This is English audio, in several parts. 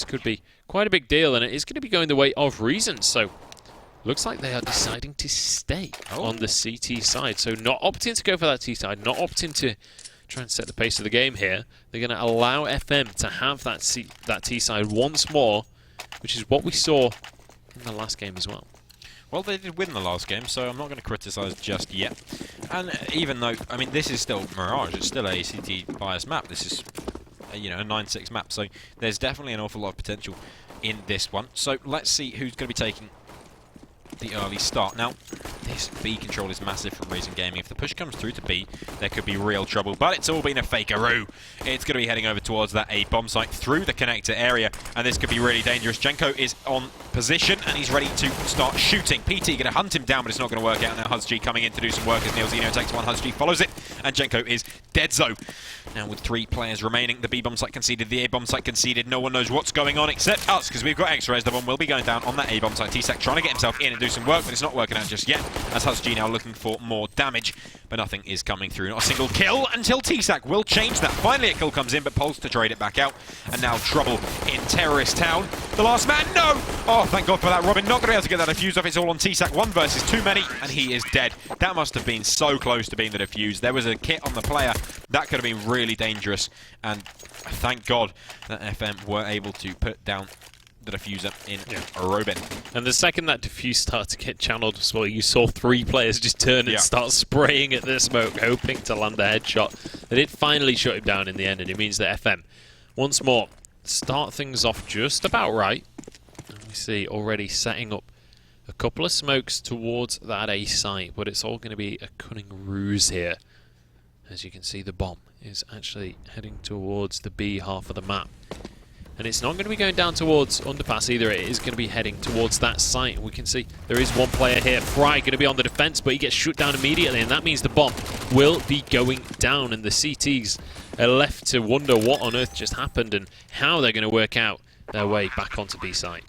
could be quite a big deal, and it is going to be going the way of reason. So looks like they are deciding to stay on the CT side. So not opting to go for that T side, not opting to try and set the pace of the game here. They're going to allow FM to have that T side once more, which is what we saw in the last game as well. Well, they did win the last game, so I'm not going to criticise just yet. And even though, I mean, this is still Mirage, it's still a CT bias map. This is, you know, a 9-6 map, so there's definitely an awful lot of potential in this one. So let's see who's going to be taking the early start. Now, this B control is massive from Reason Gaming. If the push comes through to B, there could be real trouble, but it's all been a fakeroo. It's going to be heading over towards that A bomb site through the connector area, and this could be really dangerous. Jenko is on position, and he's ready to start shooting. PT going to hunt him down, but it's not going to work out. Now HuzG coming in to do some work as Neilzino takes one. HuzG follows it, and Jenko is dead zone. Now with 3 players remaining, the B bomb site conceded, the A bomb site conceded. No one knows what's going on except us, because we've got X-Rays. The bomb will be going down on that A bomb site. T-Sac trying to get himself in and do some work, but it's not working out just yet, as HuzG now looking for more damage, but nothing is coming through. Not a single kill until T-Sac will change that. Finally a kill comes in, but Pulse to trade it back out, and now trouble in Terrorist Town. The last man, no! Oh, thank God for that. Robin not going to be able to get that defuse off. It's all on T-Sac. 1 versus too many, and he is dead. That must have been so close to being the defuse. There was a kit on the player. That could have been really dangerous, and thank God that FM were able to put down the diffuser in Robin. And the second that diffuse started to get channeled as well, you saw 3 players just turn and start spraying at the smoke, hoping to land a headshot. They did finally shut him down in the end, and it means that FM, once more, start things off just about right. And we see already setting up a couple of smokes towards that A site, but it's all going to be a cunning ruse here. As you can see, the bomb is actually heading towards the B half of the map. And it's not going to be going down towards underpass either, it is going to be heading towards that site. And we can see there is one player here, Fry, going to be on the defense, but he gets shut down immediately, and that means the bomb will be going down, and the CTs are left to wonder what on earth just happened and how they're going to work out their way back onto B site.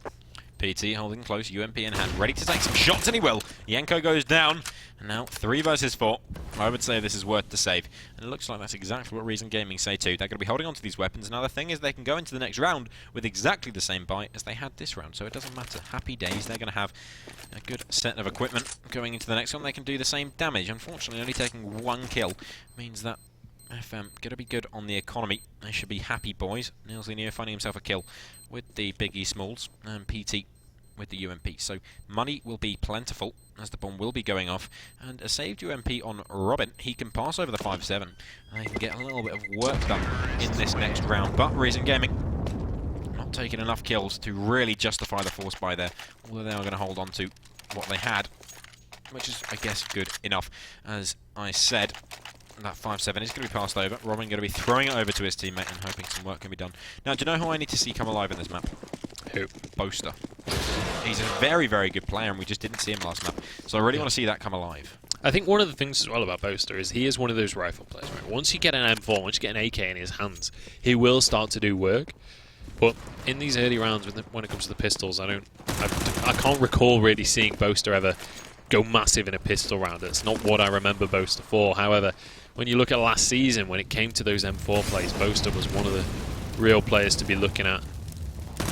PT holding close, UMP in hand, ready to take some shots, and he will. Yenko goes down, and now 3 versus 4. I would say this is worth the save, and it looks like that's exactly what Reason Gaming say too. They're going to be holding on to these weapons. Now the thing is, they can go into the next round with exactly the same buy as they had this round, so it doesn't matter. Happy days, they're going to have a good set of equipment going into the next one. They can do the same damage. Unfortunately, only taking 1 kill means that FM going to be good on the economy. They should be happy boys. Neilzino finding himself a kill with the Big E Smalls, and PT with the UMP. So money will be plentiful as the bomb will be going off, and a saved UMP on Robin. He can pass over the 5-7 and they can get a little bit of work done in this next round, but Reason Gaming not taking enough kills to really justify the force buy there, although they are going to hold on to what they had, which is, I guess, good enough. As I said, that 5-7 is going to be passed over. Robin going to be throwing it over to his teammate and hoping some work can be done. Now, do you know who I need to see come alive in this map? Who? Boaster. He's a very, very good player, and we just didn't see him last map. So I really want to see that come alive. I think one of the things as well about Boaster is he is one of those rifle players, right? Once you get an M4, once you get an AK in his hands, he will start to do work. But in these early rounds, when it comes to the pistols, I can't recall really seeing Boaster ever go massive in a pistol round. That's not what I remember Boaster for. However, when you look at last season, when it came to those M4 plays, Boaster was one of the real players to be looking at.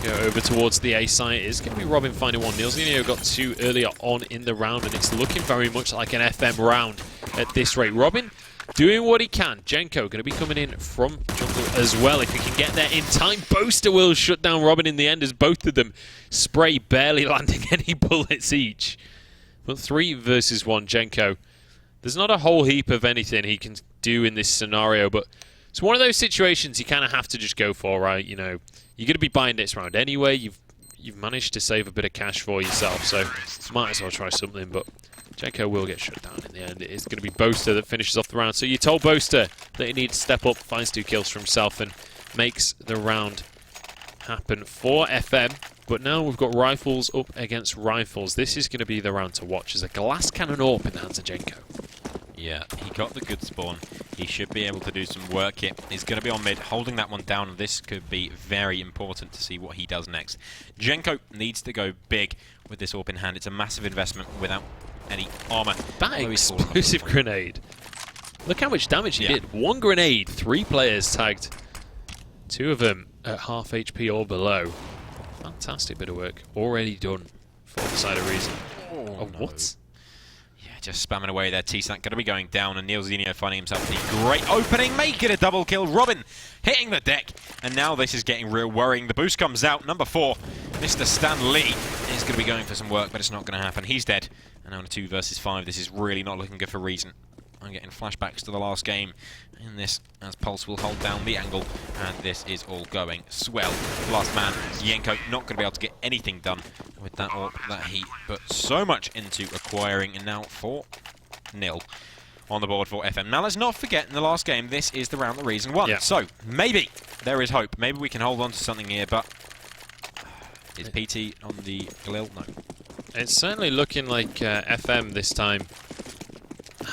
Go over towards the A site. It's going to be Robin finding one. Neilzino got 2 earlier on in the round, and it's looking very much like an FM round at this rate. Robin doing what he can. Jenko going to be coming in from jungle as well. If he can get there in time, Boaster will shut down Robin in the end as both of them spray, barely landing any bullets each. But 3 versus 1, Jenko. There's not a whole heap of anything he can do in this scenario, but it's one of those situations you kind of have to just go for, right? You know, you're going to be buying this round anyway. You've managed to save a bit of cash for yourself, so might as well try something. But Jenko will get shut down in the end. It is going to be Boaster that finishes off the round. So you told Boaster that he needs to step up, finds 2 kills for himself, and makes the round happen for FM. But now we've got rifles up against rifles. This is going to be the round to watch as a glass cannon AWP in the hands of Jenko. Yeah, he got the good spawn. He should be able to do some work here. He's going to be on mid, holding that one down. This could be very important to see what he does next. Jenko needs to go big with this AWP in hand. It's a massive investment without any armor. That explosive grenade. Look how much damage he did. 1 grenade, 3 players tagged. 2 of them at half HP or below. Fantastic bit of work. Already done for the side of Reason. Oh, no. What? Yeah, just spamming away there. T-Sack going to be going down, and Neilzinho finding himself a great opening, make it a double kill. Robin hitting the deck, and now this is getting real worrying. The boost comes out. Number 4, Mr. Stan Lee is going to be going for some work, but it's not going to happen. He's dead. And now in a 2 versus 5, this is really not looking good for Reason. I'm getting flashbacks to the last game in this, as Pulse will hold down the angle, and this is all going swell. Last man, Yenko, not going to be able to get anything done with that AWP, that heat, but so much into acquiring, and now 4-0 on the board for FM. Now let's not forget, in the last game, this is the round that Reason won. Yeah. So, maybe there is hope. Maybe we can hold on to something here, but is PT on the Galil? No. It's certainly looking like FM this time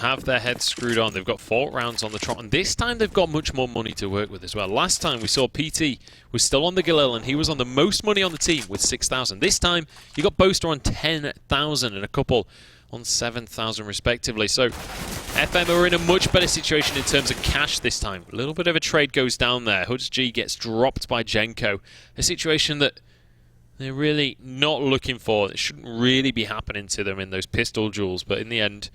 have their heads screwed on. They've got 4 rounds on the trot, and this time they've got much more money to work with as well. Last time we saw PT was still on the Galil, and he was on the most money on the team with 6,000. This time you got Boaster on 10,000 and a couple on 7,000 respectively. So FM are in a much better situation in terms of cash this time. A little bit of a trade goes down there. Hoods G gets dropped by Jenko, a situation that they're really not looking for. It shouldn't really be happening to them in those pistol duels, but in the end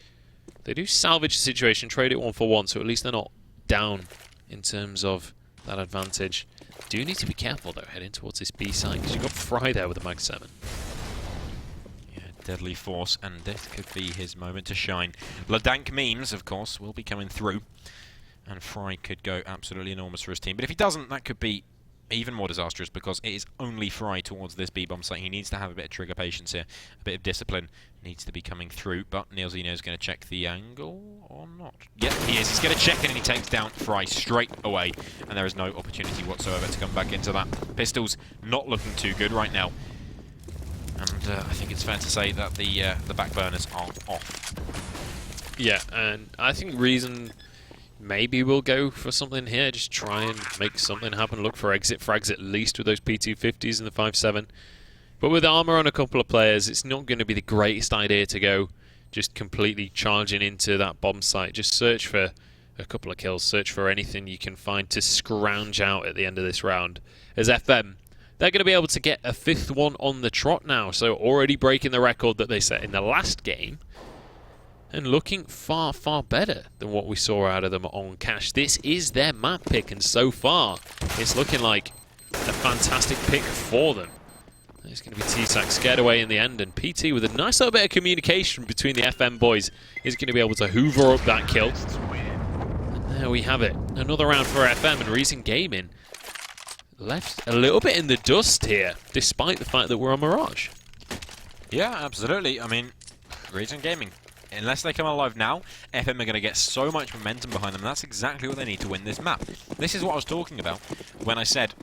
they do salvage the situation, trade it 1 for 1, so at least they're not down in terms of that advantage. Do need to be careful though, heading towards this B side, because you've got Fry there with a Mag 7. Yeah, deadly force, and this could be his moment to shine. Ladank memes, of course, will be coming through, and Fry could go absolutely enormous for his team. But if he doesn't, that could be even more disastrous, because it is only Fry towards this B-bomb site. He needs to have a bit of trigger patience here, a bit of discipline needs to be coming through, but Neilzinho is going to check the angle or not. Yep, he is. He's going to check it, and he takes down Fry straight away, and there is no opportunity whatsoever to come back into that. Pistol's not looking too good right now, and I think it's fair to say that the back burners are off. Yeah, and I think Reason maybe we'll go for something here, just try and make something happen. Look for exit frags at least with those P250s and the 5.7. But with armor on a couple of players, it's not going to be the greatest idea to go just completely charging into that bomb site. Just search for a couple of kills, search for anything you can find to scrounge out at the end of this round. As FM, they're going to be able to get a 5th one on the trot now, so already breaking the record that they set in the last game, and looking far, far better than what we saw out of them on Cash. This is their map pick, and so far, it's looking like a fantastic pick for them. It's going to be T-Sack scared away in the end, and PT with a nice little bit of communication between the FM boys is going to be able to hoover up that kill. And there we have it. Another round for FM, and Reason Gaming left a little bit in the dust here, despite the fact that we're on Mirage. Yeah, absolutely. I mean, Reason Gaming, unless they come alive now, FM are going to get so much momentum behind them. That's exactly what they need to win this map. This is what I was talking about when I said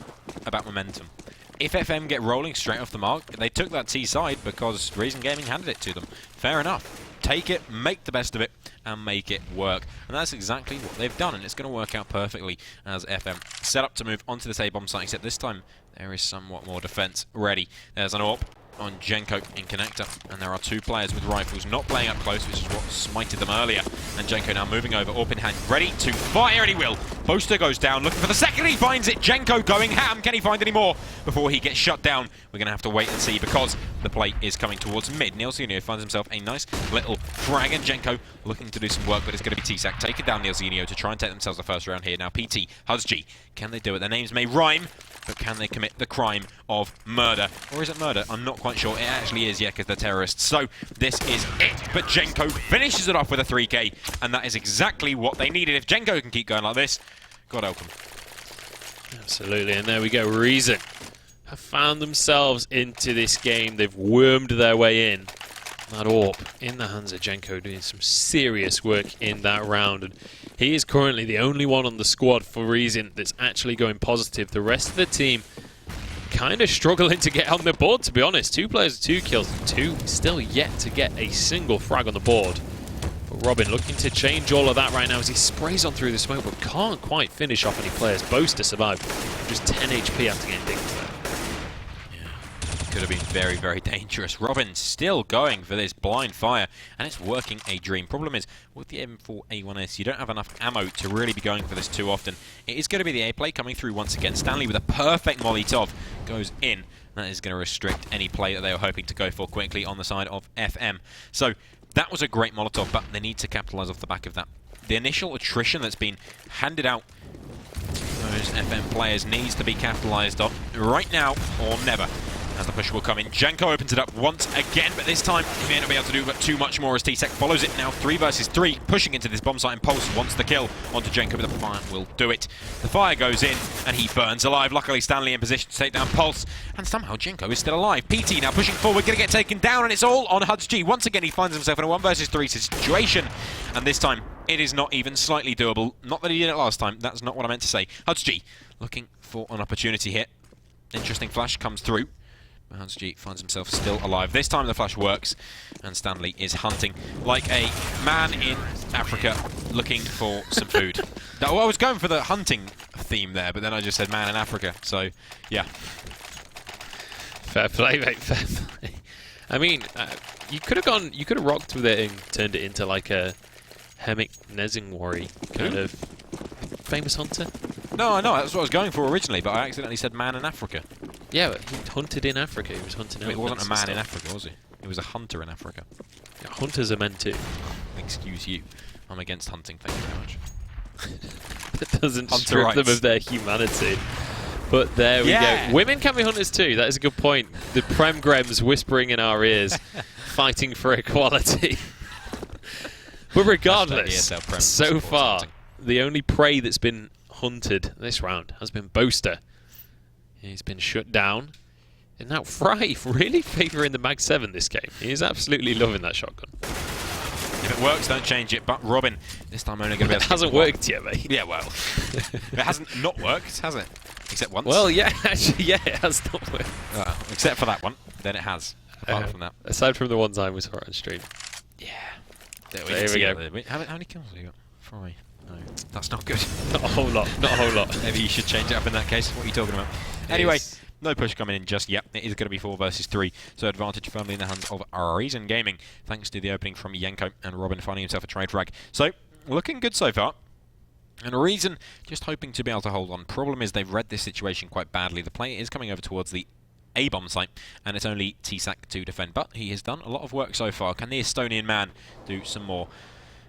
about momentum. If FM get rolling straight off the mark, they took that T side because Reason Gaming handed it to them. Fair enough. Take it, make the best of it, and make it work. And that's exactly what they've done, and it's going to work out perfectly as FM set up to move onto this A-bomb site, except this time there is somewhat more defense ready. There's an AWP on Jenko in connector, and there are 2 players with rifles not playing up close, which is what smited them earlier. And Jenko now moving over, AWP in hand, ready to fire, and he will. Boaster goes down, looking for the second, he finds it. Jenko going ham. Can he find any more before he gets shut down? We're going to have to wait and see, because the play is coming towards mid. Neilzinho finds himself a nice little frag, and Jenko looking to do some work, but it's going to be T-Sack taking down Neilzinho to try and take themselves the first round here. Now PT, Huzg, can they do it? Their names may rhyme, but can they commit the crime of murder? Or is it murder? I'm not quite sure. It actually is, yeah, because they're terrorists. So this is it. But Jenko finishes it off with a 3K, and that is exactly what they needed. If Jenko can keep going like this, God help them. Absolutely, and there we go. Reason have found themselves into this game. They've wormed their way in. That AWP in the hands of Jenko doing some serious work in that round. And he is currently the only one on the squad for Reason that's actually going positive. The rest of the team kind of struggling to get on the board, to be honest. 2 players, 2 kills, 2 still yet to get a single frag on the board. But Robin looking to change all of that right now as he sprays on through the smoke, but can't quite finish off any players. Boaster survived. Just 10 HP after getting digged there. Could have been very, very dangerous. Robin still going for this blind fire, and it's working a dream. Problem is, with the M4A1S, you don't have enough ammo to really be going for this too often. It is going to be the A play coming through once again. Stanley with a perfect Molotov goes in, That is going to restrict any play that they were hoping to go for quickly on the side of FM. So that was a great Molotov, but they need to capitalise off the back of that. The initial attrition that's been handed out those FM players needs to be capitalised on right now or never. As the push will come in, Janko opens it up once again, but this time he may not be able to do too much more as T-Sec follows it now 3 versus 3, pushing into this bomb site, and Pulse wants the kill onto Janko, but the fire will do it. The fire goes in, and he burns alive. Luckily, Stanley in position to take down Pulse, and somehow Janko is still alive. PT now pushing forward, going to get taken down, and it's all on Huds-G. Once again, he finds himself in a 1 versus 3 situation, and this time it is not even slightly doable. Not that he did it last time, that's not what I meant to say. Huds-G looking for an opportunity here. Interesting flash comes through. Huds-G finds himself still alive. This time the flash works, and Stanley is hunting like a man in Africa looking for some food. Well, I was going for the hunting theme there, but then I just said man in Africa, so yeah. Fair play, mate, fair play. I mean, you could have rocked with it and turned it into like a Hemik Nezingwari kind of famous hunter. No, that's what I was going for originally, but I accidentally said man in Africa. Yeah, but he hunted in Africa. He was hunting. It wasn't a man in Africa, was he? He was a hunter in Africa. Yeah, hunters are men too. Excuse you. I'm against hunting, thank you very much. That doesn't strip them of their humanity. But there we go. Women can be hunters too. That is a good point. The Prem Grems whispering in our ears, fighting for equality. But regardless, ESL so far, the only prey that's been hunted this round has been Boaster. He's been shut down. And now Fry really favouring the Mag 7 this game. He is absolutely loving that shotgun. If it works, don't change it. But Robin, this time only going to be able to... It hasn't worked yet, mate. Yeah, well. It hasn't not worked, has it? Except once. Well, yeah, actually, yeah, it has not worked. Except for that one, then it has. Apart from that. Aside from the one time we saw it on stream. Yeah. There we go. How many kills have you got? Fry. No, that's not good. Not a whole lot. Not a whole lot. Maybe you should change it up in that case. What are you talking about? Anyway, no push coming in just yet. It is going to be 4 versus 3, so advantage firmly in the hands of Reason Gaming, thanks to the opening from Janko and Robin finding himself a trade frag. So, looking good so far. And Reason just hoping to be able to hold on. Problem is they've read this situation quite badly. The play is coming over towards the A-bomb site, and it's only T-Sac to defend. But he has done a lot of work so far. Can the Estonian man do some more?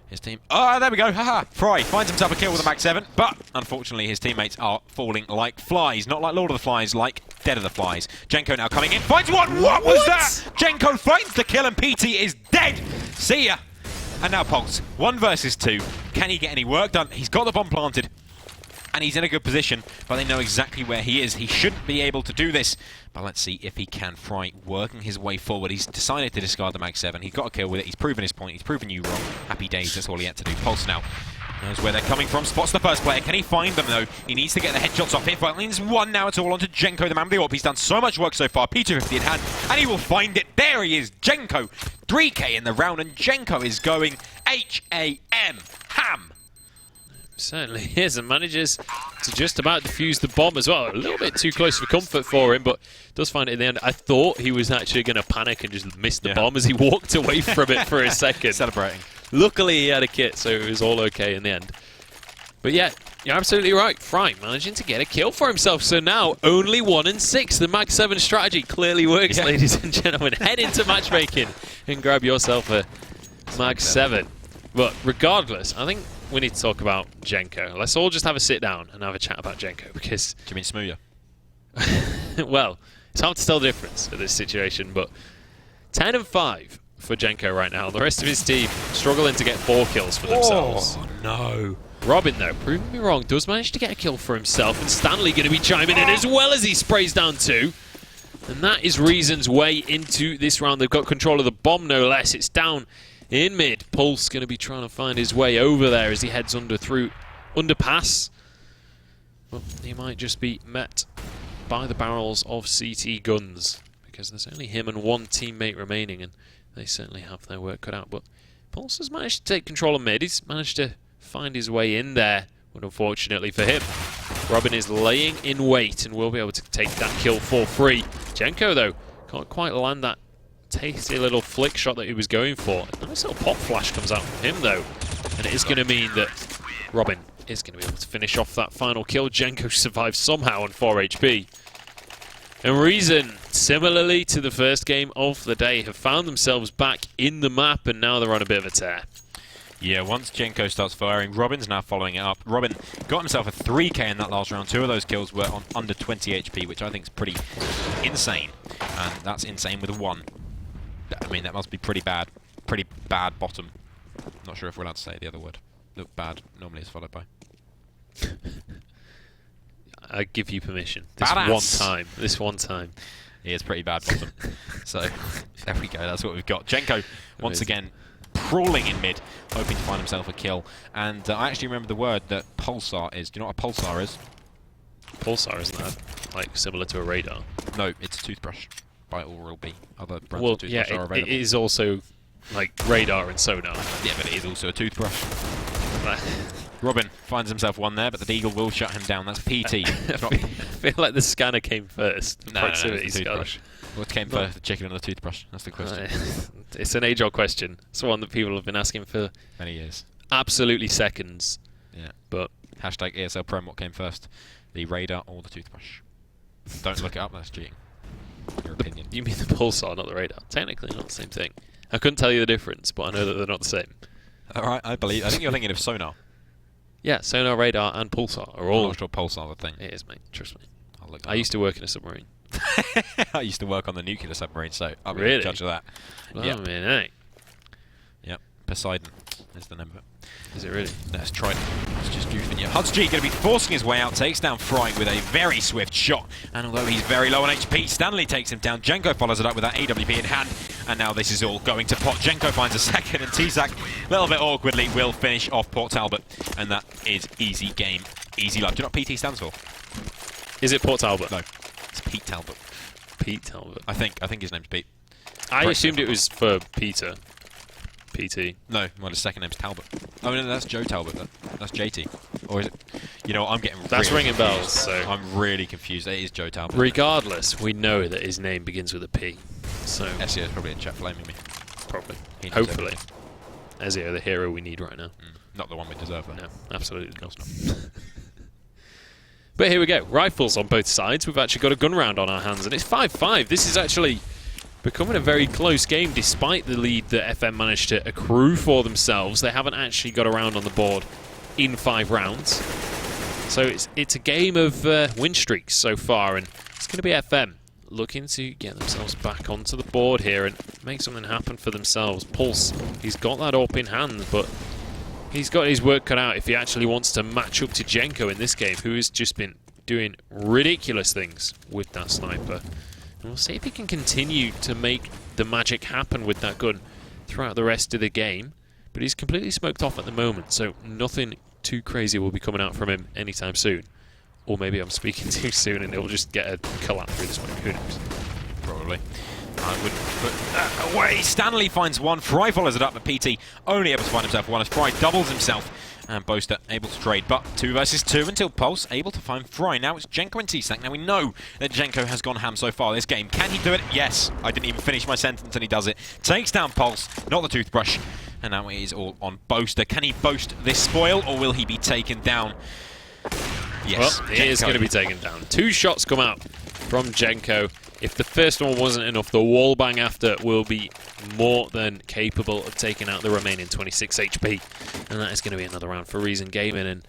His team... Oh, there we go. Haha. Fry finds himself a kill with a Mag 7, but unfortunately his teammates are falling like flies. Not like Lord of the Flies, like Dead of the Flies. Janko now coming in. Finds one. What was that? Janko finds the kill, and PT is dead. See ya. And now Pulse. 1 versus 2. Can he get any work done? He's got the bomb planted. And he's in a good position, but they know exactly where he is. He shouldn't be able to do this. But let's see if he can. Fry working his way forward. He's decided to discard the Mag 7. He's got a kill with it. He's proven his point. He's proven you wrong. Happy days. That's all he had to do. Pulse now knows where they're coming from. Spots the first player. Can he find them, though? He needs to get the headshots off. It finds one now. It's all onto Janko, the man with the AWP. He's done so much work so far. P250 in hand, and he will find it. There he is. Janko. 3K in the round, and Janko is going H-A-M. Ham. Certainly is, and manages to just about defuse the bomb as well. A little bit too close for comfort for him, but does find it in the end. I thought he was actually going to panic and just miss the bomb as he walked away from it for a second. Celebrating. Luckily, he had a kit, so it was all okay in the end. But yeah, you're absolutely right. Fry managing to get a kill for himself. So now, only 1 and 6. The Mag 7 strategy clearly works, ladies and gentlemen. Head into matchmaking and grab yourself a Mag 7. But regardless, I think we need to talk about Janko. Let's all just have a sit down and have a chat about Janko, because... Do you mean Smooya? Well, it's hard to tell the difference in this situation, but 10 and 5 for Janko right now. The rest of his team struggling to get 4 kills for themselves. Oh, no. Robin, though, proving me wrong, does manage to get a kill for himself, and Stanley going to be chiming in as well as he sprays down 2. And that is Reason's way into this round. They've got control of the bomb, no less. It's down in mid. Pulse going to be trying to find his way over there as he heads through underpass. Well, he might just be met by the barrels of CT guns, because there's only him and 1 teammate remaining, and they certainly have their work cut out. But Pulse has managed to take control of mid. He's managed to find his way in there, but unfortunately for him, Robin is laying in wait and will be able to take that kill for free. Janko, though, can't quite land that tasty little flick shot that he was going for. A nice little pop flash comes out from him, though, and it is going to mean that Robin is going to be able to finish off that final kill. Janko survives somehow on 4 HP. And Reason similarly to the first game of the day, have found themselves back in the map, and now they're on a bit of a tear. Yeah, once Jenko starts firing, Robin's now following it up. Robin got himself a 3k in that last round. 2 of those kills were on under 20 HP, which I think is pretty insane. And that's insane with a 1. I mean, that must be pretty bad. Pretty bad bottom. Not sure if we're allowed to say the other word. Look, bad normally is followed by. I give you permission. Badass. This one time. He is pretty bad bottom. So, there we go. That's what we've got. Jenko, once again, crawling in mid, hoping to find himself a kill. And I actually remember the word that pulsar is. Do you know what a pulsar is? Pulsar, isn't that like similar to a radar? No, it's a toothbrush by Oral-B. Other brands Well, of toothbrush are available. it is also like radar and sonar. Yeah, but it is also a toothbrush. Robin finds himself 1 there, but the Deagle will shut him down. That's PT. I feel like the scanner came first. No, it's the toothbrush. What came first, the chicken or the toothbrush? That's the question. It's an age-old question. It's one that people have been asking for many years. Absolutely seconds. Yeah. But hashtag ESL Prem, what came first? The radar or the toothbrush? Don't look it up, that's cheating. Your opinion. You mean the pulsar, not the radar? Technically not the same thing. I couldn't tell you the difference, but I know that they're not the same. Alright, I think you're thinking of sonar. Yeah, sonar, radar, and pulsar are all. I'm not sure pulsar the thing. It is, mate. Trust me. I used to work in a submarine. I used to work on the nuclear submarine, so I'll be really? in charge of that. Yeah, man, hey. Yep, Poseidon is the name of it. Is it really? Let's try it. It's just goofing you. Hudsg going to be forcing his way out, takes down Fry with a very swift shot. And although he's very low on HP, Stanley takes him down. Jenko follows it up with that AWP in hand. And now this is all going to pot. Jenko finds a second, and T-Sack, a little bit awkwardly, will finish off Port Talbot. And that is easy game, easy life. Do you know what PT stands for? Is it Port Talbot? No, it's Pete Talbot. Pete Talbot. I think his name's Pete. I assumed it was for Peter. PT. No, well, his second name's Talbot. Oh no, that's Joe Talbot. That's JT. Or is it? You know, I'm getting. That's really ringing confused. bells. So I'm really confused. It is Joe Talbot. Regardless, we know that his name begins with a P. So Ezio is probably in chat blaming me. Probably. Hopefully. Ezio, the hero we need right now. Not the one we deserve, though. No, absolutely not. But here we go. Rifles on both sides. We've actually got a gun round on our hands, and it's 5-5. This is actually becoming a very close game, despite the lead that FM managed to accrue for themselves. They haven't actually got a round on the board in 5 rounds. So it's a game of win streaks so far, and it's going to be FM looking to get themselves back onto the board here and make something happen for themselves. Pulse, he's got that AWP in hand, but he's got his work cut out if he actually wants to match up to Jenko in this game, who has just been doing ridiculous things with that sniper. And we'll see if he can continue to make the magic happen with that gun throughout the rest of the game. But he's completely smoked off at the moment, so nothing too crazy will be coming out from him anytime soon. Or maybe I'm speaking too soon and he'll just get a collapse through the smoke. Who knows? Probably. I wouldn't put that away. Stanley finds 1. Fry follows it up, but PT only able to find himself 1 as Fry doubles himself. And Boaster able to trade, but 2 versus 2 until Pulse able to find Fry. Now it's Jenko and T-Sack. Now we know that Jenko has gone ham so far this game. Can he do it? Yes. I didn't even finish my sentence and he does it. Takes down Pulse, not the toothbrush. And now it is all on Boaster. Can he boast this spoil or will he be taken down? Yes. Well, he is going to be taken down. 2 shots come out from Jenko. If the first one wasn't enough, the wall bang after will be more than capable of taking out the remaining 26 HP. And that is going to be another round for Reason Gaming. And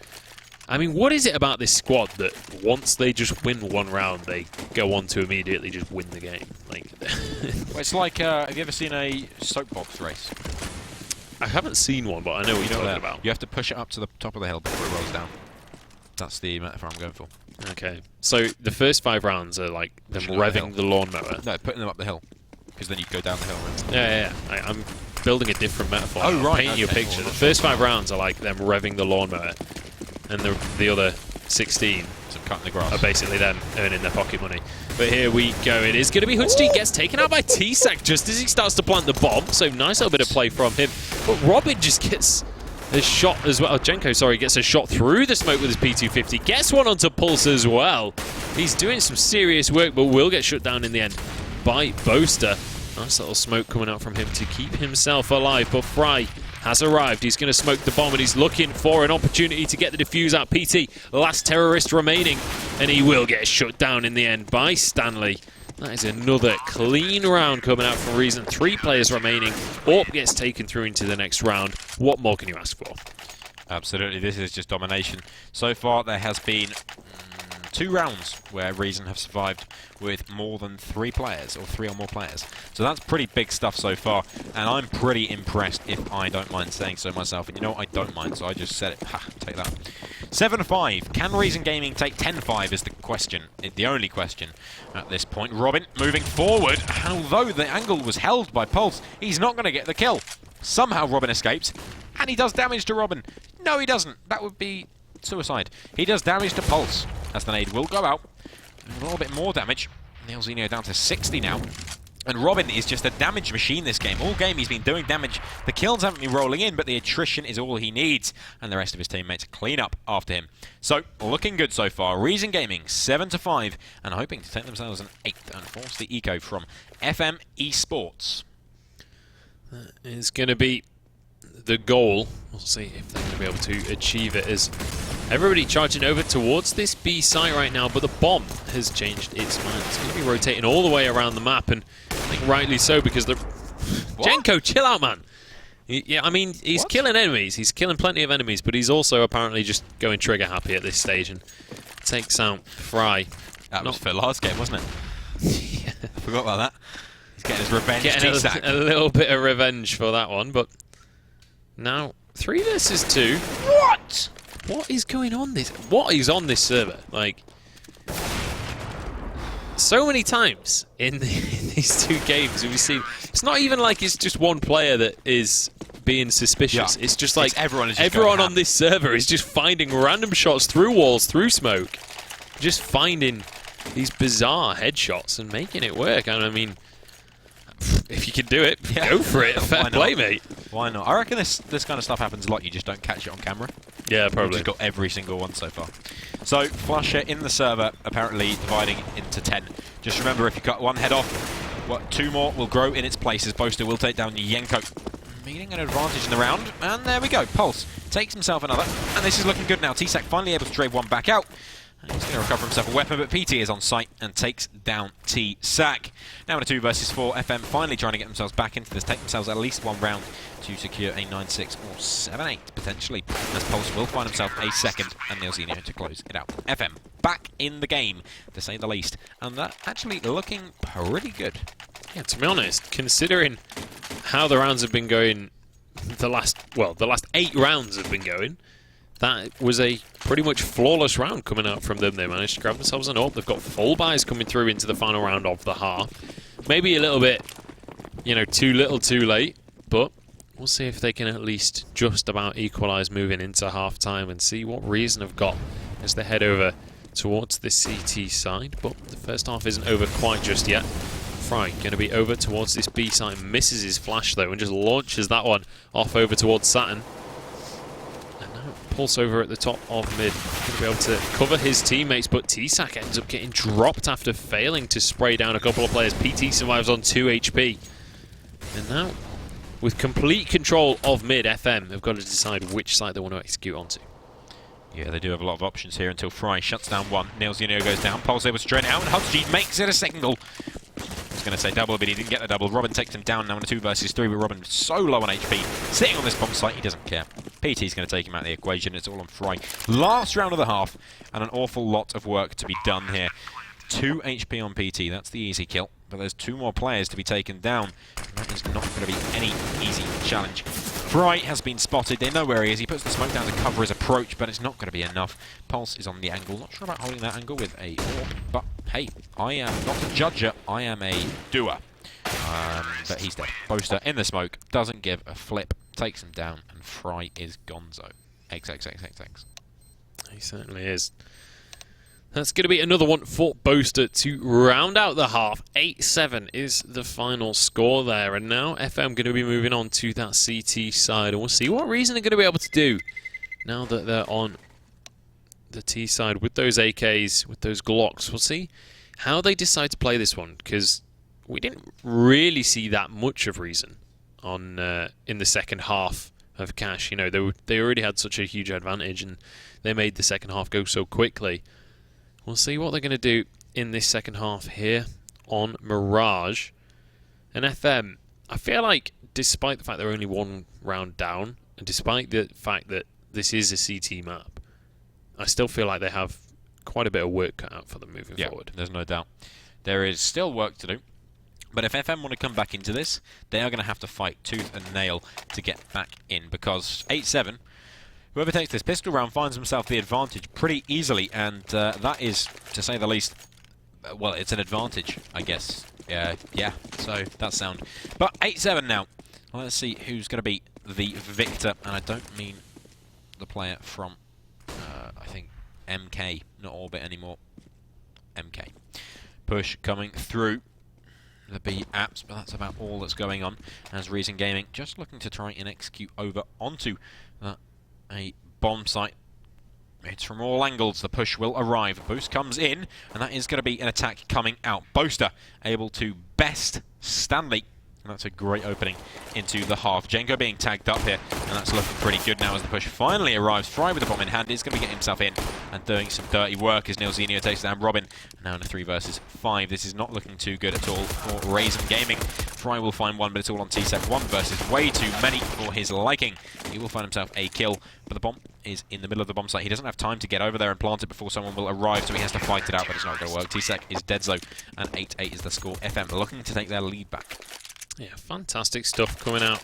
I mean, what is it about this squad that once they just win 1 round, they go on to immediately just win the game? Like, well, it's like, have you ever seen a soapbox race? I haven't seen one, but I know what you're talking about. You have to push it up to the top of the hill before it rolls down. That's the metaphor I'm going for. Okay. So the first 5 rounds are like them revving the lawnmower. No, putting them up the hill. Because then you go down the hill. Right? Yeah. I'm building a different metaphor. Oh, right. Painting you a picture. The first 5 rounds are like them revving the lawnmower. And the other 16 cutting the grass are basically them earning their pocket money. But here we go. It is going to be Hudsg gets taken out by T-Sack just as he starts to plant the bomb. So nice little bit of play from him. But Robin just gets a shot as well. Jenko, sorry, gets a shot through the smoke with his P250. Gets one onto Pulse as well. He's doing some serious work, but will get shut down in the end by Boaster. Nice little smoke coming out from him to keep himself alive. But Fry has arrived. He's going to smoke the bomb, and he's looking for an opportunity to get the defuse out. PT, last terrorist remaining, and he will get shut down in the end by Stanley. That is another clean round coming out from Reason. 3 players remaining. AWP gets taken through into the next round. What more can you ask for? Absolutely, this is just domination. So far, there has been 2 rounds where Reason have survived with more than 3 players, or 3 or more players. So that's pretty big stuff so far, and I'm pretty impressed, if I don't mind saying so myself. And you know what, I don't mind, so I just said it. Ha, take that. 7-5. Can Reason Gaming take 10-5 is the question, the only question at this point. Robin moving forward, and although the angle was held by Pulse, he's not going to get the kill. Somehow Robin escapes, and he does damage to Robin. No, he doesn't. That would be suicide. He does damage to Pulse, as the nade will go out. A little bit more damage. Neilzinho down to 60 now. And Robin is just a damage machine this game. All game he's been doing damage. The kills haven't been rolling in, but the attrition is all he needs. And the rest of his teammates clean up after him. So, looking good so far. Reason Gaming, 7-5, and hoping to take themselves an 8th and force the eco from FM Esports. That is going to be the goal. We'll see if they're going to be able to achieve it, as everybody charging over towards this B site right now, but the bomb has changed its mind. It's going to be rotating all the way around the map, and I think rightly so, because the... Jenko, chill out, man! Yeah, I mean, he's killing enemies. He's killing plenty of enemies, but he's also apparently just going trigger happy at this stage, and takes out Fry. That was for last game, wasn't it? Yeah. I forgot about that. He's getting his revenge. Getting a little bit of revenge for that one, but now 3 versus 2. What? What is going on this? What is on this server? Like, so many times in these 2 games we've seen. It's not even like it's just one player that is being suspicious. Yeah. It's just like everyone on this server is just finding random shots through walls, through smoke, just finding these bizarre headshots and making it work. And I mean, if you can do it, go for it. Fair play, mate. Why not? I reckon this kind of stuff happens a lot. You just don't catch it on camera. Yeah, probably. We've just got every single one so far. So, Flusher in the server, apparently dividing into 10. Just remember, if you cut 1 head off, 2 more will grow in its place, as Boaster will take down Yenko. Meeting an advantage in the round, and there we go. Pulse takes himself another, and this is looking good now. T-Sac finally able to trade 1 back out. And he's going to recover himself a weapon, but PT is on site and takes down T-Sac. Now in a 2 versus 4, FM finally trying to get themselves back into this, take themselves at least 1 round to secure a 9-6 or 7-8 potentially, as Pulse will find himself a 2nd, and Neilzinho to close it out. FM back in the game, to say the least, and that actually looking pretty good. Yeah, to be honest, considering how the rounds have been going, the last 8 rounds have been going, that was a pretty much flawless round coming out from them. They managed to grab themselves an AWP. They've got full buys coming through into the final round of the half. Maybe a little bit, you know, too little too late, but we'll see if they can at least just about equalise moving into half-time and see what Reason have got as they head over towards the CT side. But the first half isn't over quite just yet. Fry going to be over towards this B side, misses his flash though, and just launches that one off over towards Saturn. Pulse over at the top of mid, going to be able to cover his teammates, but T-Sac ends up getting dropped after failing to spray down a couple of players. PT survives on 2 HP. And now, with complete control of mid, FM have got to decide which side they want to execute onto. Yeah, they do have a lot of options here until Fry shuts down 1. Neilzinho goes down, Pulse able to straight out, and Hudgy makes it a single. I was going to say double, but he didn't get the double. Robin takes him down now in a 2 versus 3, but Robin so low on HP. Sitting on this bomb site, he doesn't care. PT's going to take him out of the equation. It's all on Fry. Last round of the half, and an awful lot of work to be done here. 2 HP on PT, that's the easy kill. But there's 2 more players to be taken down. That is not going to be any easy challenge. Fry has been spotted. They know where he is. He puts the smoke down to cover his approach, but it's not going to be enough. Pulse is on the angle. Not sure about holding that angle with a AWP, but hey, I am not a judger. I am a doer. But he's dead. Boaster in the smoke. Doesn't give a flip. Takes him down, and Fry is gonzo. XXXXX. He certainly is. That's going to be another one for Boaster to round out the half. 8-7 is the final score there. And now FM going to be moving on to that CT side. And we'll see what Reason are going to be able to do now that they're on the T side with those AKs, with those Glocks. We'll see how they decide to play this one, because we didn't really see that much of Reason on in the second half of Cash. You know, they already had such a huge advantage, and they made the second half go so quickly. We'll see what they're going to do in this second half here. on Mirage. And FM, I feel like, despite the fact they're only one round down, and despite the fact that this is a CT map, I still feel like they have quite a bit of work cut out for them moving forward. There's no doubt. There is still work to do. But if FM want to come back into this, they are going to have to fight tooth and nail to get back in, because 8-7, whoever takes this pistol round finds himself the advantage pretty easily, and that is, to say the least, well, it's an advantage, I guess. Yeah, so that's sound. But 8-7 now. Well, let's see who's going to be the victor, and I don't mean the player from, I think, MK, not Orbit anymore. MK. Push coming through the B apps, but that's about all that's going on as Reason Gaming just looking to try and execute over onto a bomb site. It's from all angles. The push will arrive. Boost comes in, and that is going to be an attack coming out. Boaster able to best Stanley. And that's a great opening into the half. Jenko being tagged up here, and that's looking pretty good now as the push finally arrives. Fry with the bomb in hand is going to be getting himself in and doing some dirty work as Nilzinho takes down Robin. Now in a 3 versus 5. This is not looking too good at all for Raisin Gaming. Fry will find one, but it's all on T-Sec. 1 versus way too many for his liking. He will find himself a kill, but the bomb is in the middle of the bomb site. He doesn't have time to get over there and plant it before someone will arrive, so he has to fight it out, but it's not going to work. T-Sec is dead zone, and 8-8 is the score. FM looking to take their lead back. Yeah, fantastic stuff coming out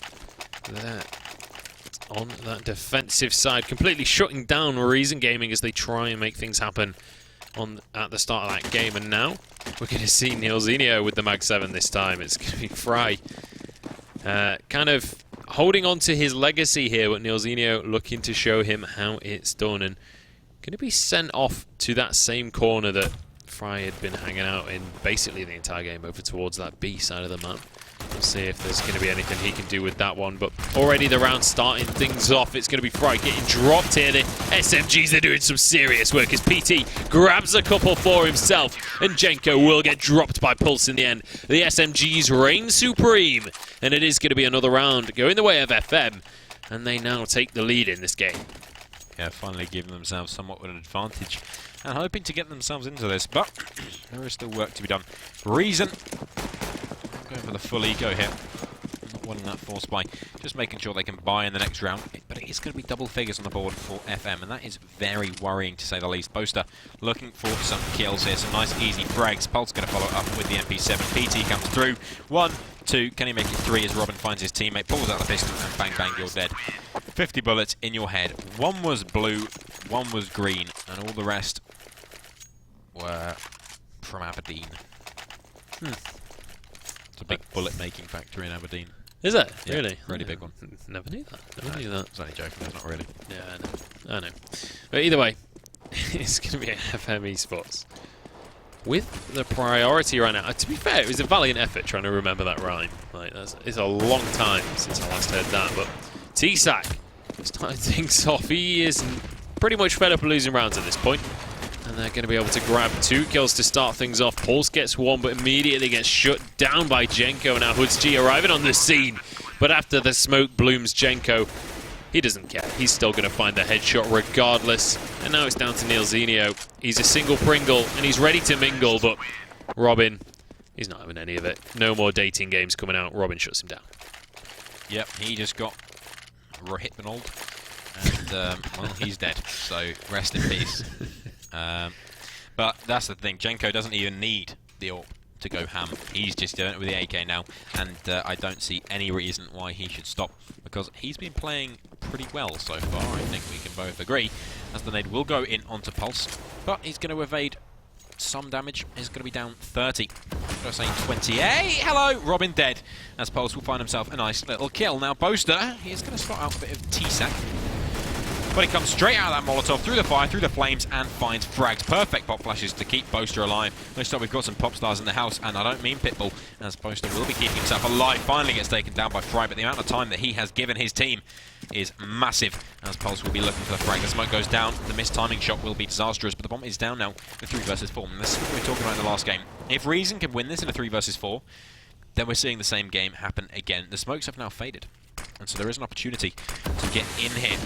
there on that defensive side. Completely shutting down Reason Gaming as they try and make things happen at the start of that game. And now we're going to see Nilzinho with the Mag 7 this time. It's going to be Fry kind of holding on to his legacy here, but Nilzinho looking to show him how it's done. And going to be sent off to that same corner that Fry had been hanging out in basically the entire game, over towards that B side of the map. We'll see if there's going to be anything he can do with that one. But already the round starting things off. It's going to be Fry getting dropped here. The SMGs are doing some serious work as PT grabs a couple for himself. And Jenko will get dropped by Pulse in the end. The SMGs reign supreme. And it is going to be another round going the way of FM. And they now take the lead in this game. Yeah, finally giving themselves somewhat of an advantage and hoping to get themselves into this. But there is still work to be done. Reason going for the full eco here. Not winning that force buy. Just making sure they can buy in the next round. But it is going to be double figures on the board for FM, and that is very worrying to say the least. Boaster looking for some kills here. Some nice easy frags. Pulse going to follow up with the MP7. PT comes through. 1, 2. Can he make it 3 as Robin finds his teammate, pulls out the pistol, and bang, bang, you're dead. 50 bullets in your head. 1 was blue, 1 was green, and all the rest were from Aberdeen. It's a big bullet-making factory in Aberdeen. Is it? Yeah, really? really big one. Never knew that. Never knew that. I was only joking, that's not really. Yeah, I know. But either way, it's going to be FM Esports with the priority right now. To be fair, it was a valiant effort trying to remember that rhyme. Like, it's a long time since I last heard that, but T-Sac starting things off. He is pretty much fed up of losing rounds at this point. And they're going to be able to grab 2 kills to start things off. Pulse gets 1, but immediately gets shut down by Jenko. Now Hoods G arriving on the scene. But after the smoke blooms Jenko, he doesn't care. He's still going to find the headshot regardless. And now it's down to Nilzinho. He's a single Pringle, and he's ready to mingle, but Robin, he's not having any of it. No more dating games coming out. Robin shuts him down. Yep, he just got Rohitmanol, and well, he's dead. So rest in peace. But that's the thing. Jenko doesn't even need the AWP to go ham. He's just doing it with the AK now, and I don't see any reason why he should stop, because he's been playing pretty well so far. I think we can both agree, as the nade will go in onto Pulse, but he's going to evade some damage. He's going to be down 30. I'm saying 28. Hello, Robin dead, as Pulse will find himself a nice little kill. Now Boaster, he's going to spot out a bit of T-Sac, but he comes straight out of that Molotov, through the fire, through the flames, and finds frags. Perfect pop flashes to keep Boaster alive. Next up, we've got some pop stars in the house, and I don't mean Pitbull, as Boaster will be keeping himself alive. Finally gets taken down by Fry, but the amount of time that he has given his team is massive, as Pulse will be looking for the frag. The smoke goes down. The missed timing shot will be disastrous, but the bomb is down now with 3 versus 4. And this is what we were talking about in the last game. If Reason can win this in a 3 versus 4, then we're seeing the same game happen again. The smokes have now faded, and so there is an opportunity to get in here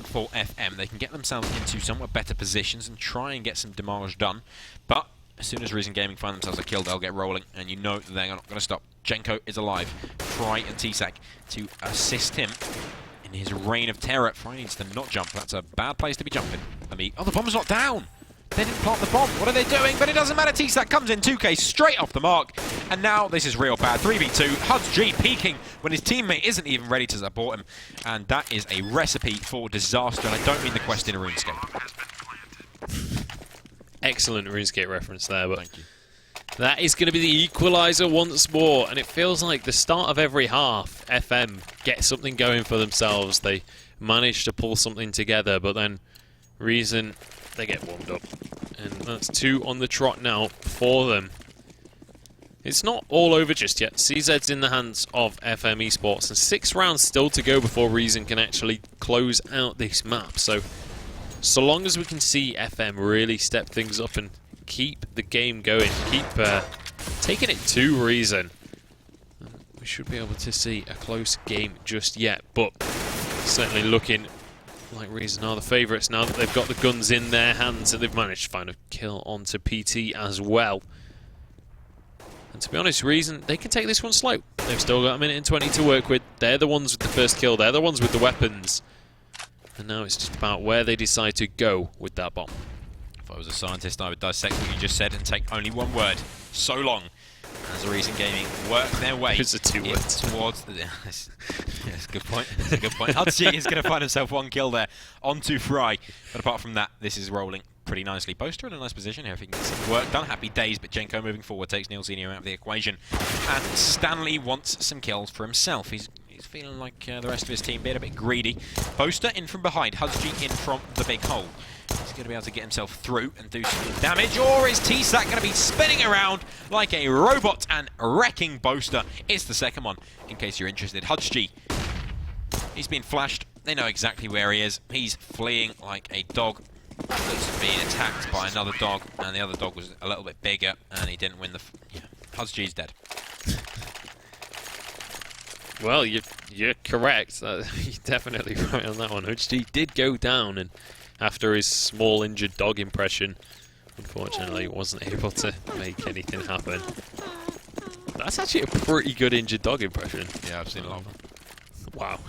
for FM. They can get themselves into somewhat better positions and try and get some damage done, but as soon as Reason Gaming find themselves a kill, they'll get rolling, and you know that they're not going to stop. Jenko is alive. Fry and T-Sac to assist him in his reign of terror. Fry needs to not jump. That's a bad place to be jumping. Oh, the bomb's not down. They didn't plant the bomb. What are they doing? But it doesn't matter. T-Sac comes in 2K straight off the mark. And now this is real bad. 3v2. HudsG peeking when his teammate isn't even ready to support him. And that is a recipe for disaster. And I don't mean the quest in a RuneScape. Excellent RuneScape reference there, but Thank you. that is going to be the equalizer once more, and it feels like the start of every half, FM get something going for themselves. They manage to pull something together, but then Reason, they get warmed up. And that's 2 on the trot now for them. It's not all over just yet. CZ's in the hands of FM Esports, and 6 rounds still to go before Reason can actually close out this map. So long as we can see FM really step things up and keep the game going, keep taking it to Reason, we should be able to see a close game just yet. But certainly looking like Reason are the favourites now that they've got the guns in their hands and they've managed to find a kill onto PT as well. And to be honest, Reason, they can take this one slow. They've still got a minute and 20 to work with. They're the ones with the first kill. They're the ones with the weapons. And now it's just about where they decide to go with that bomb. If I was a scientist, I would dissect what you just said and take only one word. So long. As Reason Gaming work their way It's a 2 words. towards the... Yes, good point. That's a good point. HudsG is going to find himself 1 kill there onto Fry. But apart from that, this is rolling pretty nicely. Boaster in a nice position here if he can get some work done. Happy days, but Jenko moving forward takes Nilzinho out of the equation. And Stanley wants some kills for himself. He's feeling like the rest of his team being a bit greedy. Boaster in from behind, HudsG in from the big hole. He's going to be able to get himself through and do some damage, or is T-Sac going to be spinning around like a robot and wrecking Boaster? It's the second one, in case you're interested. HudsG, he's been flashed. They know exactly where he is. He's fleeing like a dog that's being attacked by another dog, and the other dog was a little bit bigger, and he didn't win the... Yeah, HudsG's dead. Well, you're correct. You're definitely right on that one. HudsG did go down, and after his small injured dog impression, unfortunately wasn't able to make anything happen. That's actually a pretty good injured dog impression. Yeah, I've seen a lot of them. Wow.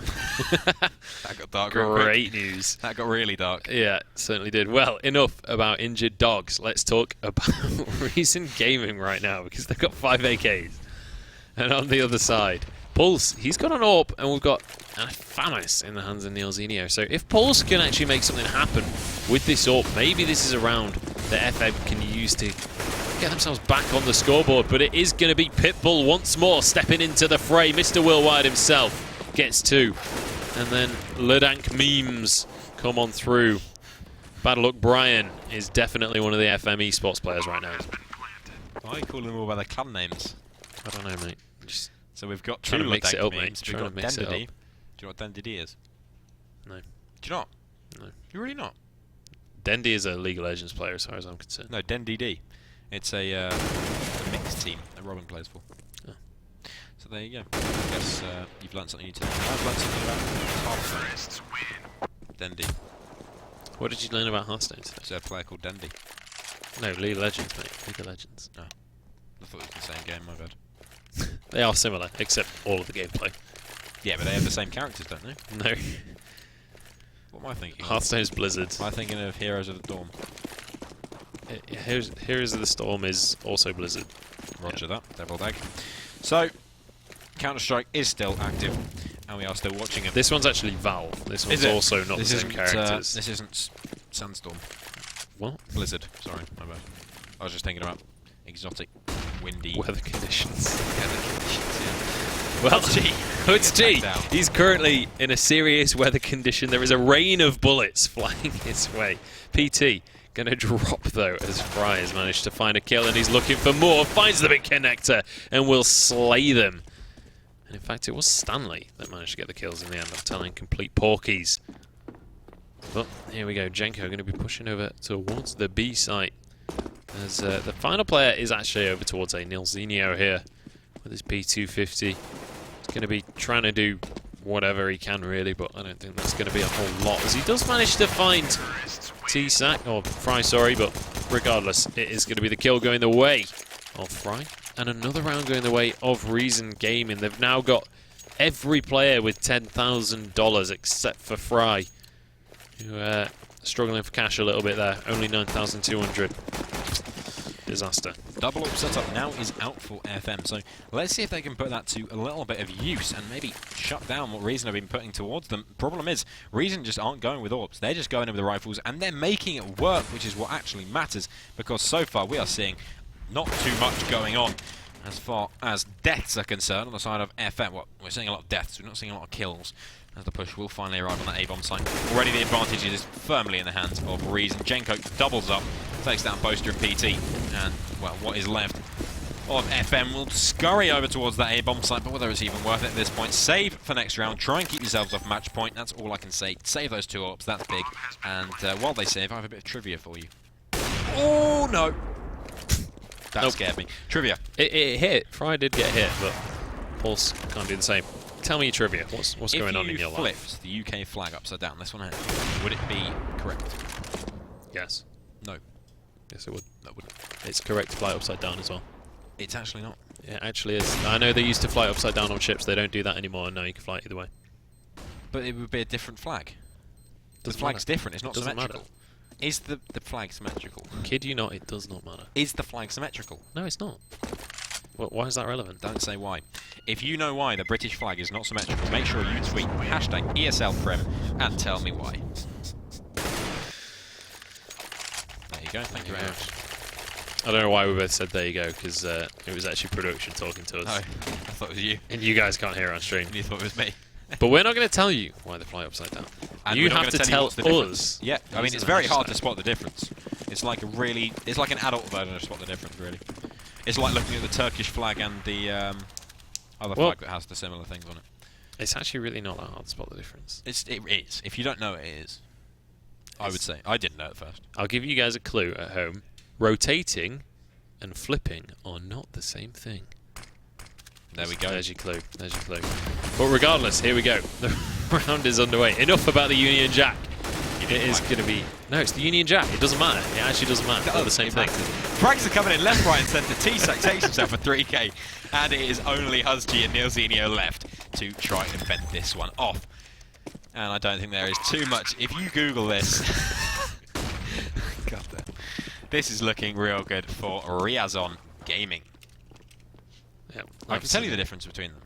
That got dark. Great news. That got really dark. Yeah, certainly did. Well, enough about injured dogs. Let's talk about Reason Gaming right now, because they've got 5 AKs. And on the other side, Pulse, he's got an AWP, and we've got a FAMAS in the hands of Nilzinho. So if Pulse can actually make something happen with this AWP, maybe this is a round that FM can use to get themselves back on the scoreboard. But it is going to be Pitbull once more stepping into the fray. Mr. Worldwide himself gets 2. And then Ledank Memes come on through. Bad Luck Brian is definitely one of the FM Esports players right now. Why are you calling them all by their clan names? I don't know, mate. Just So we've got 2 trying to mix it up, memes. mate. We've Trying got to mix it up. Dendidi. Do you know what Dendidi is? No. Do you not? No. You really not? Dendy is a League of Legends player as far as I'm concerned. No, Dendidi. It's a mixed team that Robin plays for. Oh. So there you go. I guess you've learned something new today. I've learned something about Hearthstone. Dendy. What did you learn about Hearthstone today? It's a player called Dendy. No, League of Legends, mate. League of Legends. Oh. I thought it was the same game, my bad. They are similar, except all of the gameplay. Yeah, but they have the same characters, don't they? No. What am I thinking? Hearthstone's Blizzard. Am I thinking of Heroes of the Storm? Heroes of the Storm is also Blizzard. Roger that, deviled egg. So, Counter-Strike is still active, and we are still watching it. This one's actually Valve. This one's also not the same characters. This isn't Sandstorm. What? Blizzard, sorry, my bad. I was just thinking about exotic, windy Weather conditions. weather conditions, yeah. Well, HudsG. he's currently in a serious weather condition. There is a rain of bullets flying his way. PT gonna drop though as Fry has managed to find a kill, and he's looking for more. Finds the big connector and will slay them. And in fact, it was Stanley that managed to get the kills in the end, of telling complete porkies. But here we go. Jenko going to be pushing over towards the B site. As the final player is actually over towards a Nilzinho here with his P250. He's going to be trying to do whatever he can, really, but I don't think that's going to be a whole lot, as he does manage to find T-Sack, or Fry, sorry, but regardless, it is going to be the kill going the way of Fry, and another round going the way of Reason Gaming. They've now got every player with $10,000 except for Fry, who struggling for cash a little bit there, only 9,200. Disaster. Double up setup now is out for FM, so let's see if they can put that to a little bit of use and maybe shut down what Reason have been putting towards them. Problem is, Reason just aren't going with AWPs, they're just going in with the rifles, and they're making it work, which is what actually matters, because so far we are seeing not too much going on as far as deaths are concerned on the side of FM. Well, we're seeing a lot of deaths, we're not seeing a lot of kills, as the push will finally arrive on that A-bomb site. Already the advantage is firmly in the hands of Reason. Jenko doubles up, takes down Boaster and PT, and, well, what is left of FM will scurry over towards that A-bomb site, but whether it's even worth it at this point, save for next round, try and keep yourselves off match point, that's all I can say. Save those 2 AWPs, that's big, and while they save, I have a bit of trivia for you. Oh, no! That scared me. Trivia. It hit. Fry did get hit, but Pulse can't do the same. Tell me your trivia. What's going on in your life? If you flipped the UK flag upside down, this one here, would it be correct? Yes. No. Yes, it would. No, it wouldn't. It's correct to fly upside down as well. It's actually not. It actually is. I know they used to fly upside down on ships. They don't do that anymore, and now you can fly it either way. But it would be a different flag. The Doesn't flag's matter. different. It's not Doesn't symmetrical. matter. Is the flag symmetrical? Kid you not, it does not matter. Is the flag symmetrical? No, it's not. Why is that relevant? Don't say why. If you know why the British flag is not symmetrical, make sure you tweet hashtag ESL Prem and tell me why. There you go. Thank you very much. I don't know why we both said there you go, because it was actually production talking to us. Oh, I thought it was you. And you guys can't hear it on stream. And you thought it was me. But we're not going to tell you why they fly upside down. And you we're not have to gonna tell you what's the difference. us. Yeah, I mean, it's very hard to spot the difference. It's like it's like an adult version of spot the difference, really. It's like looking at the Turkish flag and the other flag that has the similar things on it. It's actually really not that hard to spot the difference. It is. If you don't know it, it is. I would say. I didn't know it first. I'll give you guys a clue at home. Rotating and flipping are not the same thing. There we go. There's your clue. There's your clue. But regardless, here we go. The round is underway. Enough about the Union Jack. It is going to be... No, it's the Union Jack. It doesn't matter. It actually doesn't matter. They're the same thing. Frags are coming in left, right and centre. T-Sack takes himself for 3k. And it is only Husgy and Neilzinho left to try and fend this one off. And I don't think there is too much. If you Google this... God damn. This is looking real good for Riazon Gaming. Yep, I can tell you the difference between them.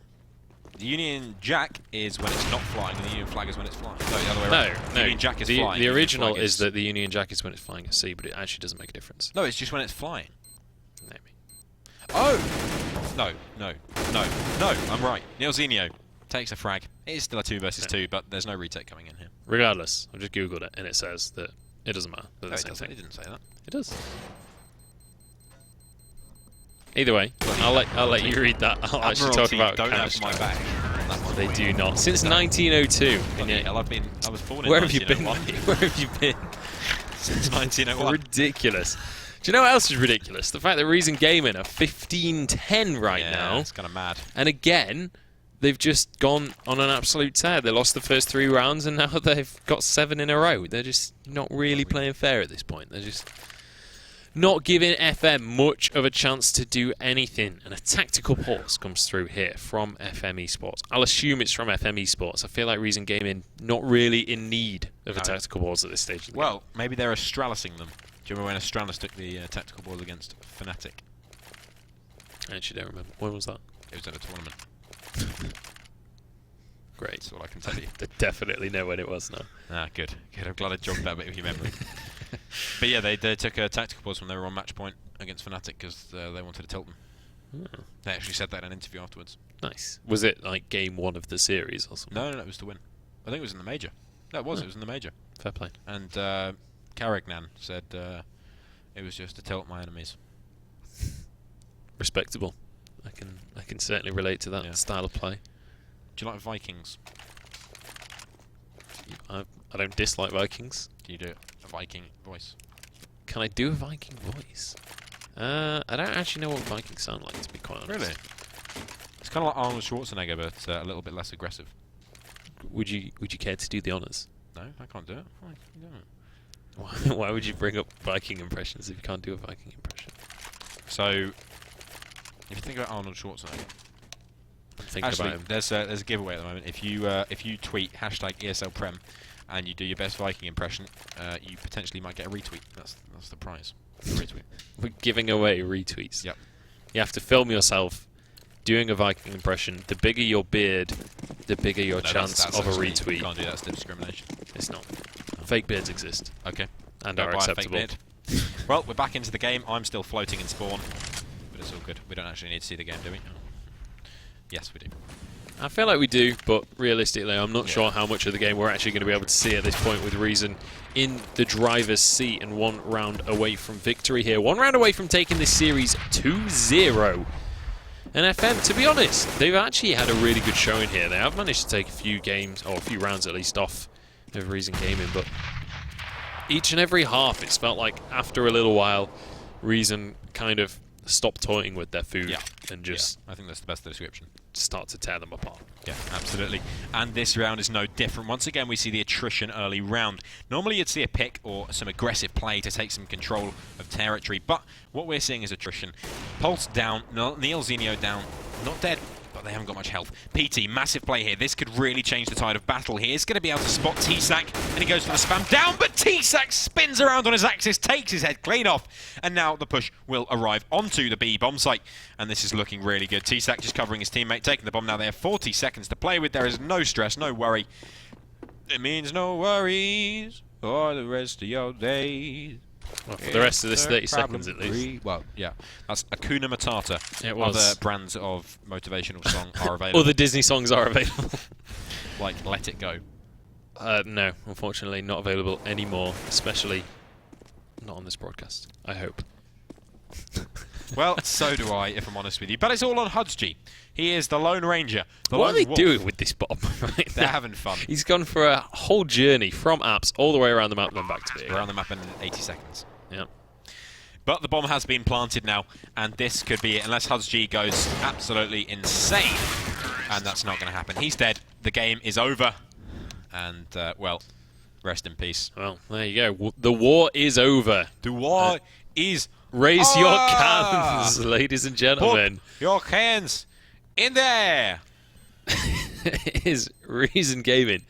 The Union Jack is when it's not flying, and the Union Flag is when it's flying. No, the other way around. No, The Union Jack is flying. The original is that the Union Jack is when it's flying at sea, but it actually doesn't make a difference. No, it's just when it's flying. Maybe. Oh! No, I'm right. Neilzinho takes a frag. It is still a 2 versus 2, but there's no retake coming in here. Regardless, I've just googled it, and it says that it doesn't matter. They're the No, same thing. it didn't say that. It does. Either way, I'll let you read that. I'll actually talk about don't have my back. They do not. Since 1902. Hell, I was born in Where have you been? 1901. Where have you been? Since 1901. Ridiculous. Do you know what else is ridiculous? The fact that Reason Gaming are 15-10 right now. It's kind of mad. And again, they've just gone on an absolute tear. They lost the first 3 rounds, and now they've got 7 in a row. They're just not really playing fair at this point. They're just not giving FM much of a chance to do anything. And a tactical pause comes through here from FM Esports. I'll assume it's from FM Esports. I feel like Reason Gaming not really in need of a tactical pause at this stage of the game. Maybe they're Astralusing them. Do you remember when Astralis took the tactical pause against Fnatic? I actually don't remember. When was that? It was at a tournament. Great. That's all I can tell you. They definitely know when it was now. Ah, good. I'm glad I jogged that bit of your memory. But yeah, they took a tactical pause when they were on match point against Fnatic because they wanted to tilt them. Oh. They actually said that in an interview afterwards. Nice. Was it like game 1 of the series or something? No, it was to win. I think it was in the major. No, it was. It was in the major. Fair play. And Carignan said it was just to tilt my enemies. Respectable. I can certainly relate to that style of play. Do you like Vikings? I don't dislike Vikings. Can you do a Viking voice? Can I do a Viking voice? I don't actually know what Vikings sound like, to be quite honest. Really? It's kind of like Arnold Schwarzenegger, but a little bit less aggressive. would you care to do the honours? No, I can't do it. Why can't you do it? Why would you bring up Viking impressions if you can't do a Viking impression? So, if you think about Arnold Schwarzenegger, I'm thinking actually, about him. there's a giveaway at the moment. If you tweet hashtag ESL Prem and you do your best Viking impression, you potentially might get a retweet. That's the prize. A retweet. We're giving away retweets. Yep. You have to film yourself doing a Viking impression. The bigger your beard, the bigger your chance that's of a actually, retweet. You can't do that. That's discrimination. It's not. Fake beards exist Okay. and Don't are buy a fake acceptable. beard. Well, we're back into the game. I'm still floating in spawn, but it's all good. We don't actually need to see the game, do we? Yes, we do. I feel like we do, but realistically, I'm not sure how much of the game we're actually going to be able to see at this point, with Reason in the driver's seat and 1 round away from victory here. 1 round away from taking this series 2-0. And FM, to be honest, they've actually had a really good showing here. They have managed to take a few games, or a few rounds at least, off of Reason Gaming, but each and every half, it's felt like after a little while, Reason kind of stopped toying with their food and just I think that's the best description. start to tear them apart. Yeah, absolutely. And this round is no different. Once again, we see the attrition early round. Normally, you'd see a pick or some aggressive play to take some control of territory, but what we're seeing is attrition. Pulse down, Neil Zenio down, not dead, but they haven't got much health. PT, massive play here. This could really change the tide of battle here. He's going to be able to spot T-Sack, and he goes for the spam down, but T-Sack spins around on his axis, takes his head clean off, and now the push will arrive onto the B bomb site, and this is looking really good. T-Sack just covering his teammate, taking the bomb. Now they have 40 seconds to play with. There is no stress, no worry. It means no worries for the rest of your days. Well, for the rest of this 30 seconds at least. Well, yeah. That's Hakuna Matata. It was. Other brands of motivational song are available. Other Disney songs are available. Like Let It Go. No, unfortunately not available anymore, especially not on this broadcast, I hope. Well, so do I, if I'm honest with you. But it's all on Hudsgy. He is the Lone Ranger. The What are lone they wolf. doing with this bomb? They're having fun. He's gone for a whole journey from apps all the way around the map and then back to B. We're on the map in 80 seconds. Yeah. But the bomb has been planted now, and this could be it, unless Hudsgy goes absolutely insane. And that's not going to happen. He's dead. The game is over. And, well, rest in peace. Well, there you go. The war is over. The war is Raise your over. cans, ladies and gentlemen. Put your cans in there. It is Reason Gaming